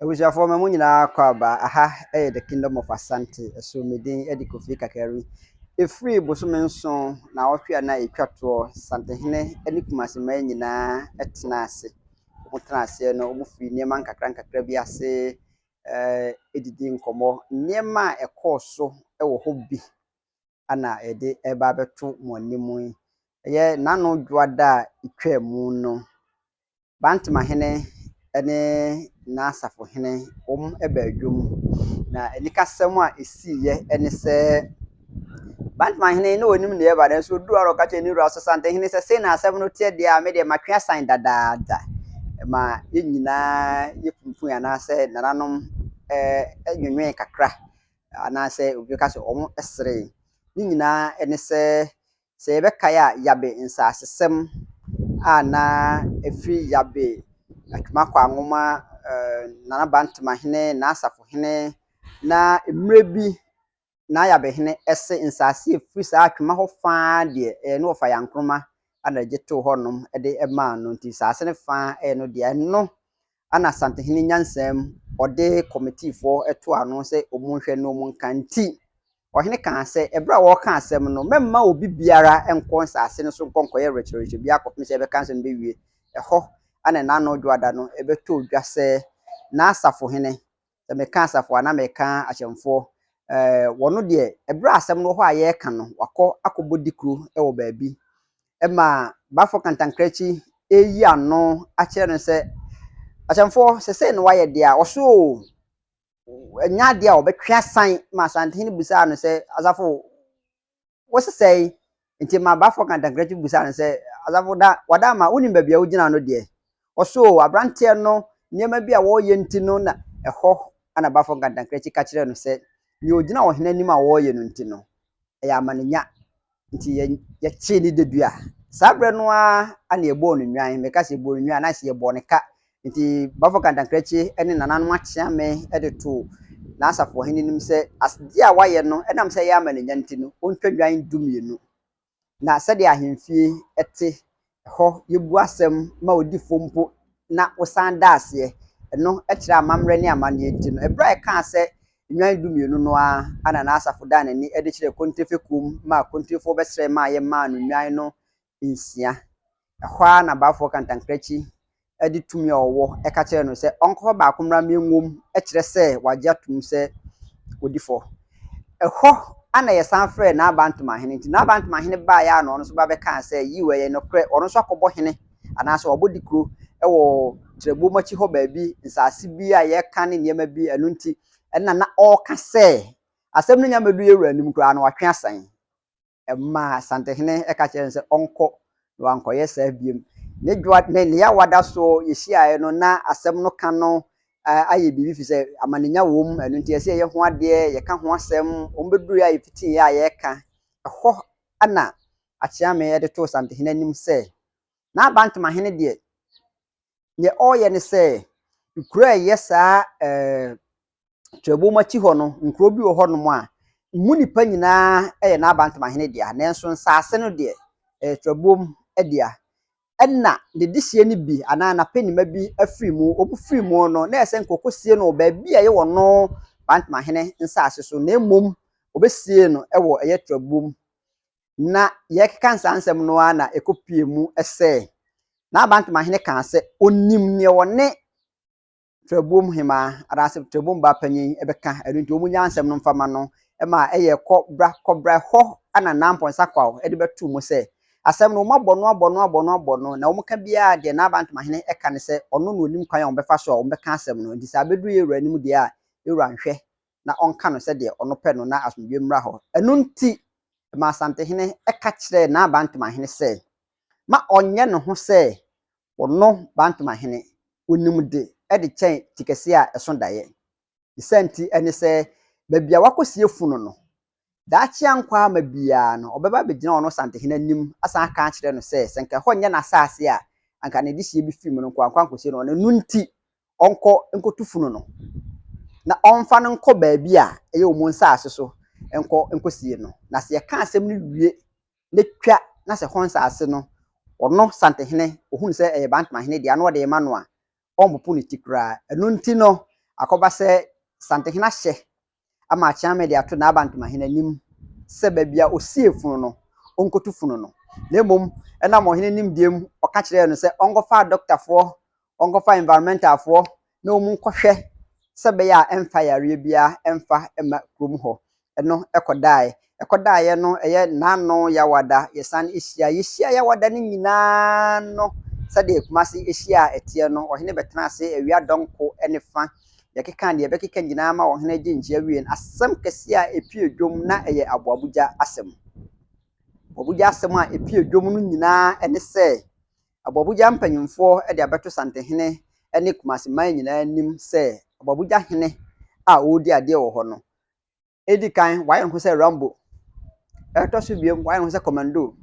Ebusuafo me mu nyina kwaba aha the kingdom of Asante so medin edi Kofi Kakari efiri bosome nso na wohwe na etwato Santehene eni Kumase man nyina etena ase mutena ase no omufiri niema nkakra bi ase edidi nkomo niema ekoso ewo hobi ana ede eba beto mo animu ye nano dwada etwamu no Bantamahene ene na asafo hene ebaadwom na enikasem a esiye ene se Bantamahene no onim ne eba den so du aro ka cheni ru aso Santehene se na asem no tie de a me de matwe asan dadaada ma ye nyina ye funfun ana se nananom enwenwen kakra ana se obi ka se omo esre ni nyina ene se ebekae a yabe nsasesem ana efiri yabe atuma kwa nwoma na Bantamahene na asafo hene na emrebi na yabe hene ese nsase efiri sa atuma ho fa de no ofa yankroma ana gyeto honom de ema no nti sase ne fa no de no ana Santehene nyansam ode committee for eto ano se omunhwe no omunkanti ohene kan se ebra wo kan asem no memma obi biara enkon sase ne so nkonkoye rechereche bia kopim se be kan se no be wie eho ana na no dwada no ebeto odwa se na asafo hene se me kan asafo ana me kan ahyemfo wono de ebra asem no ho aye ka no wakọ akobodikru ewo baabi ema bafo kantankrachi eyi ano akere no se ahyemfo se no waye de a oso enya de a obetwa san ma Santehene busa no se asafo wosesei nti ma bafo kantankrachi busa no se asafo da wada ma unim baabi a ugina no de oso abrante no niema bi a wo ye nti no na eho ana bafo kantankrachi ka kire no se ni ogina ohene anim a wo ye no nti no ya manenya nti ye chi ni dedua sabre no a ana ebo no nwan me ka se ebo no nwan na se ebo ne ka nti bafo kantankrachi ene nananom akyea me edeto na asafo hene nim se asde a waye no enam se ya manenya nti no ontwa nwan dumienu na se de ahemfie ete ho yebu asem ma odi fompo na osan daase no ekira amamre ne amane nti no ebra e kan se nwan dumienu no a ana na asafo da nani ede kire kontefekum ma kontefo besre ma ye ma no nwan no nsia ehwa na bafo kantankrachi edi tumi owo eka kire no se onko ba akomra menwom ekire se wagye atum se odifo eho ana ye sanfre na Bantamahene nti na Bantamahene ba ya no no so ba be kan se yiwe ye no kre ono so akobo hene ana so obodikro ewo trebu machi ho baabi nsase bi a ye kan ne niema bi anu nti ena na oka se asem no nyamedu yewura nim kra na watwe asan emma Santehene eka kire se onko no ankoye sa biem ne dwa ne ya wada so yehia no na asem no kan no aye bibi fi se amanenya wom anu nti ese ye ho ade ye ka ho asem ombeduru ya yefiti ya ye ka ho ana akyea me ye de to Santehene anim se na Bantamahene de ye oye ne se ukura ye sa twebo machi ho no nkro bi wo ho no mo a mu nipa nyina eye na Bantamahene de a nanso nsase no de twebom de a enna de dihye ni bi ana na penima bi afiri mu obufiri mu no na ese nkokosie no ba bi a ye wo no Bantamahene nsase so na emom obesie no ewo eye twebom na ye keka nsansem no ana ekopie mu ese na Bantamahene kan se onim ne wone twebom hima arase twebom ba panyin ebeka enu nti omunya nsem no mfama no ema eye kobra ho ana namponsa kwawo ede betu mu se asem no mabono na omuka bia de na Bantamahene eka ne se ono no onim kwan ombefa so ombeka asem no ndi sa bedu yewura nim de a yewura nhwe na onka no se de ono pe no na asomdwe mra ho enu nti ma Santehene eka kire na Bantamahene se ma onye no ho se ono Bantamahene onim de ede chen tikese a eso daye isanti ene se babia wakosie funu no daachi ankwa ma bia no obeba begina ono Santehene nim asa aka kire no se senka honye na asase a anka ne dihye bi film no kwa nkosie no no nti onko nkotufunu no na onfa no nko baabi a eye omu nsase so nkosie no na se ka asem no wie ne twa na se honsase no ono Santehene ohun se Bantamahene dia no de ma no a ompopo ni tikra enu nti no akɔba sɛ santehene ahyɛ ama akyame de ato n'abantomahene anim sɛ baabi a osie funu no onkotu funu no na mmom ɛnam ɔhene nimdiem ɔka kyerɛ no sɛ ɔnkɔfa doctorfoɔ ɔnkɔfa environmentalfoɔ na ɔmu nkɔhwɛ sɛ bɛyɛ a ɛmfa yareɛ biara ɛmfa ɛma kurom hɔ ɛno ɛkɔdaeɛ no ɛyɛ n'ano yawada yɛsan yɛhyia yawada no nyinaa no sɛdeɛ Kumasi ehyia a ɛteɛ no ɔhene bɛtena ase awia dɔnko ɛne fa yɛkeka deɛ bɛkeka nyinaa ma ɔhene gye nkyia wie no asɛm kɛseɛ a epie dwom na ɛyɛ aboabogya asɛm aboabogya asɛm a epie dwom no nyinaa ɛne sɛ aboabogya mpanyimfoɔ ɛde abɛto santehene ɛne Kumasi man nyinaa anim sɛ aboabogya hene a ɔredi adeɛ wɔ hɔ no edi kan wayɛ no ho sɛ Rambo ɛtɔ so biem wayɛ no ho sɛ Commando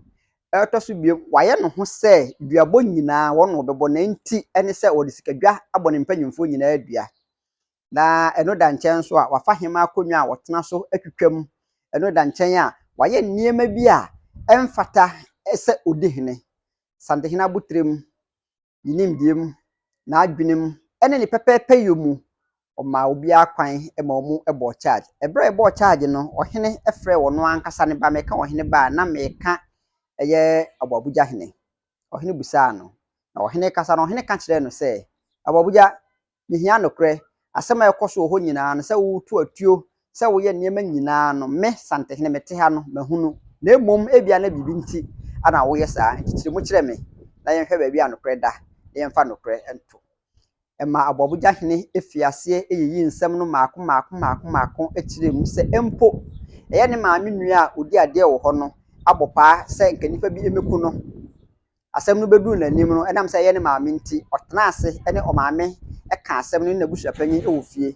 ɛtɔ so biem wayɛ no ho sɛ duabɔ nyinaa wɔn no bɛbɔ na nti ɛne sɛ wɔde sikadwa abɔ ne mpanyimfoɔ nyinaa dua na ɛno da nkyɛn so a wafa hema akonnwa a wɔtena so atwitwam ɛno da nkyɛn a wayɛ nneɛma bi a ɛmfata sɛ odi hene santehene abutrem yinimdiem na adwenem ɛne ne pɛpɛɛpɛ yɛ mu ɔma obiara kwan ma ɔmo ɛbɔ charge ɛbrɛ ɛbɔ charge no ɔhene ɛfrɛ wɔn ankasa ne ba mɛka ɔhene ba na mɛka ɛyɛ aboabogya hene ɔhene busaa no na ɔhene kasa no ɔhene ka kyerɛ no sɛ aboabogya mihia nokorɛ asɛm a ɛkɔ so wɔ hɔ nyinaa no sɛ wotu atuo sɛ woyɛ nneɛma nyinaa no me santehene mete ha no mahunu na mmom ebia na bibi nti ana woyɛ saa ntikyiri mu kyerɛ me na yɛnhwɛ baabi a nokorɛ da na yɛmfa nokorɛ nto ɛma aboabogya hene efiaseɛ eyiyi nsɛm no maako akyerɛ mu sɛ empo ɛyɛ ne maame nua a odi adeɛ wɔ hɔ no abɔ paa sɛ nka nipa bi emeku no asɛm no bɛduru n'anim no ɛnam sɛ ɛyɛ ne maame nti ɔtena ase ɛne ɔmaame ɛka asɛm no n'abusuapanyin ɛwɔ fie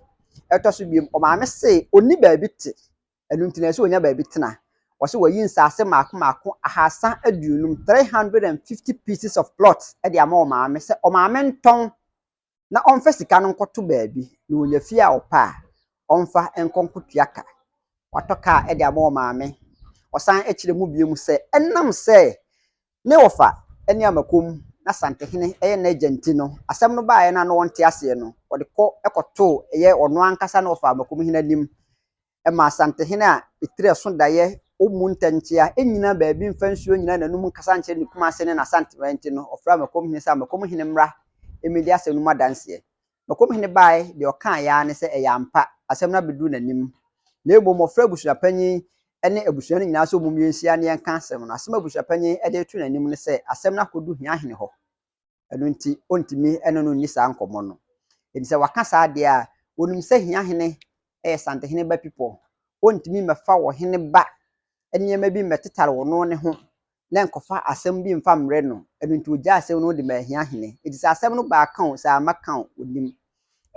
ɛtɔ so biem ɔmaame se oni baabi te ɛno nti na ɛsɛ onya baabi tena wɔsɛ wɔyi nsaase maako 350 pieces of plot ɛde ama ɔmaame sɛ ɔmaame ntɔn na ɔmfa sika no nkɔto baabi na onya fie a ɔpa a ɔmfa nkɔnkotua ka watɔ kaa ɛde ama ɔmaame ɔsan akyerɛ mu biem sɛ ɛnam sɛ ne wɔfa ɛne amakom na santehene ɛyɛ n'agya nti no asɛm no baeɛ na wɔnte aseɛ no wɔde kɔ ɛkɔtoo ɛyɛ ɔno ankasa na wɔfa amakom hene anim ɛma santehene a etire so daeɛ ɔmu ntɛnkyea ɛnyina baabi mfa nsuo nyina n'anum nkasa nkyerɛ ne Kumasi ne n'asantehene nti no ɔfra amakom hene sɛ amakom hene mmra emedi asɛm no mu adanseɛ amakom hene baeɛ deɛ ɔkaa yaa ne sɛ ɛyɛ ampa asɛm no abɛduru n'anim na mmom ɔfra abusuapanyin ɛne abusua no nyinaa sɛ ɔmo mmiɛnhyia ne yɛnka asɛm no asɛm abusuapanyin ɛde to n'anim ne sɛ asɛm no akɔdu hia hene hɔ ɛno nti ɔntumi ɛne no nni saa nkɔmmɔ no ɛdi sɛ waka saa deɛ a onim sɛ hia hene ɛyɛ santehene ba pipɔ ɔntumi mmɛfa wɔ hene ba nneɛma bi mmɛtetare wɔ no ne ho na nkɔfa asɛm bi mfa mmerɛ no ɛno nti ogya asɛm no de ma hia hene ɛdi sɛ asɛm no baaka o sɛ ama ka o onim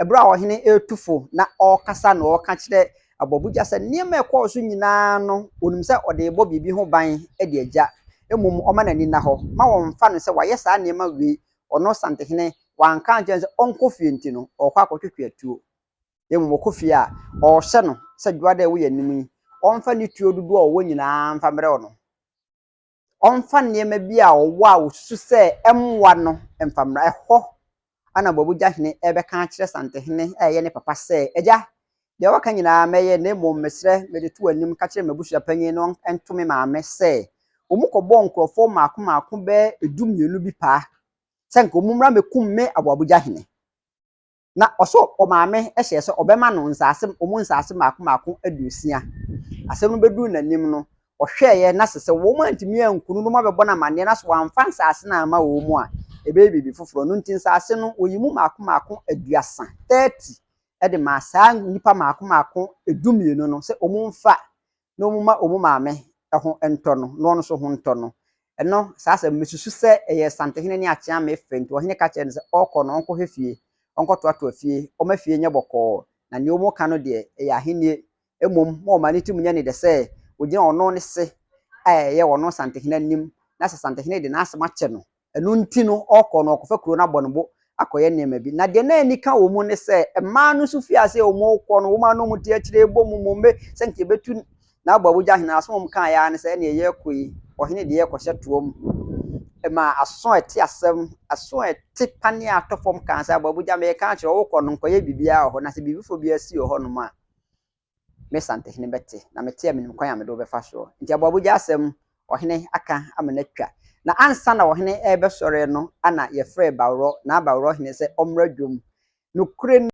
ɛberɛ a ɔhene ɛtufo na ɔkasa na ɔka kyerɛ aboabogya sɛ nneɛma ɛkɔɔ so nyinaa no onim sɛ ɔde bɔ biribi ho ban ɛde agya mmom ɔma n'ani na hɔ ma wɔmfa no sɛ wayɛ saa nneɛma wei ɔno santehene wanka nkyɛn sɛ ɔnkɔ fie nti no ɔkɔ akɔtwetwe atuo mmom ɔkɔ fie a ɔhyɛ no sɛ dwada ɛwɔ yɛ anim yi ɔmfa ne tuo dodoɔ a ɔwɔ nyinaa mfa mmerɛ no ɔmfa nneɛma bi a ɔwɔ a osusu sɛ ɛmmoa no mfa mmerɛ ɛhɔ ana aboabogya hene ɛbɛka akyerɛ santehene a ɛyɛ ne papa sɛ agya deɛ waka nyinaa mɛyɛ na mmom mesrɛ mede to anim ka kyerɛ m'abusuapanyin no ntome maame sɛ ɔmo kɔbɔ nkurɔfoɔ maako bɛɛ 12 bi paa sɛ nka ɔmo mmra mɛkum me aboabogya hene na ɔso ɔmaame ɛhyɛ sɛ ɔbɛma no nsaase ɔmo nsaase maako 60 asɛm no bɛduru n'anim no ɔhwɛeɛ na sɛ wɔn antumi ankunu no mabɛbɔ no amanneɛ na so wɔamfa nsaase no ama wɔn mu a ɛbɛyɛ biribi foforɔ no nti nsaase no oyi mu maako 30 ɛde ma saa nipa maako 12 no sɛ ɔmo mfa na ɔmo ma ɔmo maame ɛho ntɔ no na ɔno so ho ntɔ no ɛno saa sɛ mesusu sɛ ɛyɛ santehene ne akyea me fɛ nti ɔhene ka kyerɛ no sɛ ɔkɔ no ɔnkɔhwɛ fie ɔnkɔtoatoa fie ɔma fie nyɛ bɔkɔɔ na nea ɔmo ka no deɛ ɛyɛ ahennie mmom ma ɔma ne tim nyɛ ne de sɛ ogyina ɔno ne se a ɛyɛ ɔno santehene anim na sɛ santehene de n'asɛm akyɛ no ɛno nti no ɔkɔ no ɔkɔfa kuro no abɔ no bo akɔyɛ nneɛma bi na deɛ na ani ka wɔ mu ne sɛ mmaa no nso fie ase ɔmo kɔ no wɔn a no mo te akyire bɔ mu mombe sɛ nka ebetu na aboabogya hene asɛm ɔmo ka ya ne sɛ ɛna ɛyɛ kɔ yi ɔhene deɛ ɛkɔhyɛ toɔ mu ma aso ete asem aso ete pane atofom kan sa babuja me kan kire wo kɔ no nkɔye bibia ho na se bibifo bi asi ho no ma me santehene bɛte na mete am nim kwan am do bɛfa so nti ababuja asem ɔhene aka amenatwa na ansa na ɔhene ɛbɛsɔre no ana yɛfrɛ bawro na bawro hene sɛ ɔmra dwom no kure